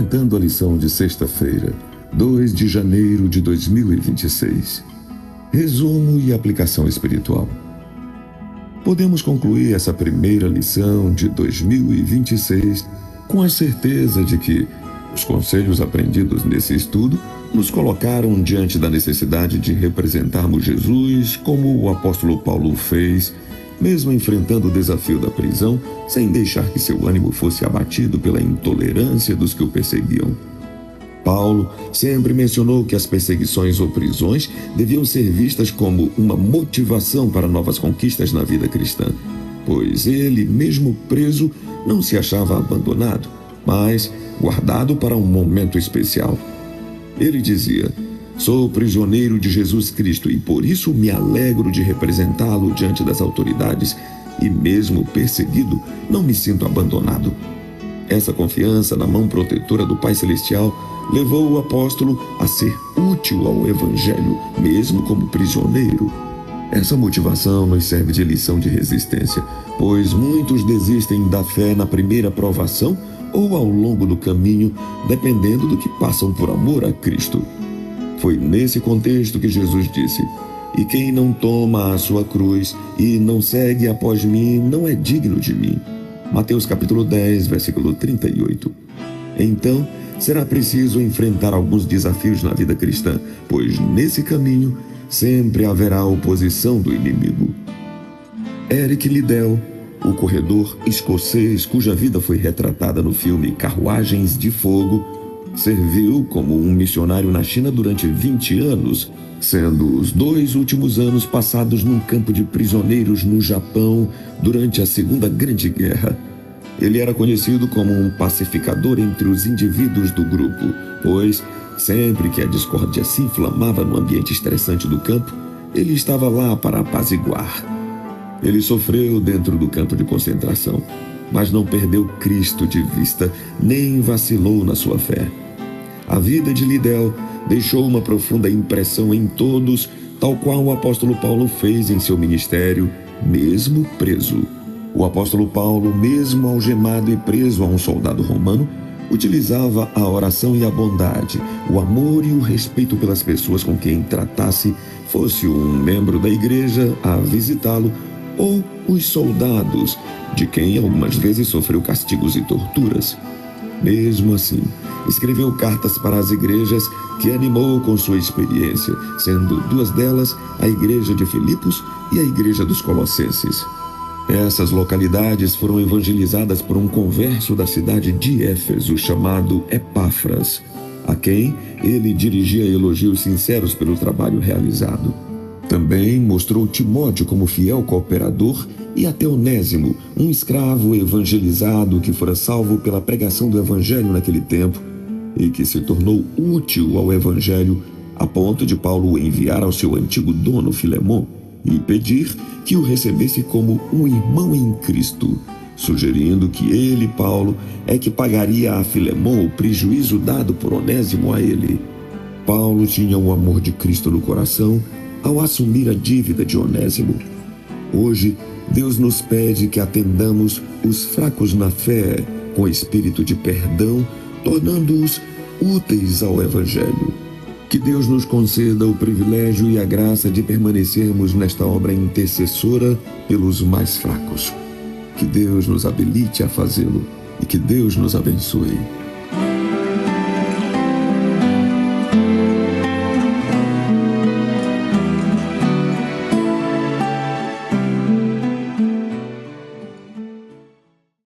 comentando a lição de sexta-feira, 2 de janeiro de 2026. Resumo e aplicação espiritual. Podemos concluir essa primeira lição de 2026 com a certeza de que os conselhos aprendidos nesse estudo nos colocaram diante da necessidade de representarmos Jesus como o apóstolo Paulo fez, mesmo enfrentando o desafio da prisão, sem deixar que seu ânimo fosse abatido pela intolerância dos que o perseguiam. Paulo sempre mencionou que as perseguições ou prisões deviam ser vistas como uma motivação para novas conquistas na vida cristã, pois ele, mesmo preso, não se achava abandonado, mas guardado para um momento especial. Ele dizia: "Sou prisioneiro de Jesus Cristo e por isso me alegro de representá-lo diante das autoridades e mesmo perseguido, não me sinto abandonado." Essa confiança na mão protetora do Pai Celestial levou o apóstolo a ser útil ao Evangelho, mesmo como prisioneiro. Essa motivação nos serve de lição de resistência, pois muitos desistem da fé na primeira provação ou ao longo do caminho, dependendo do que passam por amor a Cristo. Foi nesse contexto que Jesus disse: "E quem não toma a sua cruz e não segue após mim, não é digno de mim." Mateus capítulo 10, versículo 38. Então, será preciso enfrentar alguns desafios na vida cristã, pois nesse caminho sempre haverá oposição do inimigo. Eric Liddell, o corredor escocês cuja vida foi retratada no filme Carruagens de Fogo, serviu como um missionário na China durante 20 anos, sendo os 2 últimos anos passados num campo de prisioneiros no Japão durante a Segunda Grande Guerra. Ele era conhecido como um pacificador entre os indivíduos do grupo, pois, sempre que a discórdia se inflamava no ambiente estressante do campo, ele estava lá para apaziguar. Ele sofreu dentro do campo de concentração, mas não perdeu Cristo de vista, nem vacilou na sua fé. A vida de Liddell deixou uma profunda impressão em todos, tal qual o apóstolo Paulo fez em seu ministério, mesmo preso. O apóstolo Paulo, mesmo algemado e preso a um soldado romano, utilizava a oração e a bondade, o amor e o respeito pelas pessoas com quem tratasse, fosse um membro da igreja a visitá-lo ou os soldados, de quem algumas vezes sofreu castigos e torturas. Mesmo assim, escreveu cartas para as igrejas que animou com sua experiência, sendo 2 delas a igreja de Filipos e a igreja dos Colossenses. Essas localidades foram evangelizadas por um converso da cidade de Éfeso chamado Epáfras, a quem ele dirigia elogios sinceros pelo trabalho realizado. Também mostrou Timóteo como fiel cooperador e até Onésimo, um escravo evangelizado que fora salvo pela pregação do evangelho naquele tempo e que se tornou útil ao evangelho a ponto de Paulo o enviar ao seu antigo dono Filemon e pedir que o recebesse como um irmão em Cristo, sugerindo que ele, Paulo, é que pagaria a Filemon o prejuízo dado por Onésimo a ele. Paulo tinha o amor de Cristo no coração ao assumir a dívida de Onésimo. Hoje, Deus nos pede que atendamos os fracos na fé com espírito de perdão, tornando-os úteis ao Evangelho. Que Deus nos conceda o privilégio e a graça de permanecermos nesta obra intercessora pelos mais fracos. Que Deus nos habilite a fazê-lo e que Deus nos abençoe.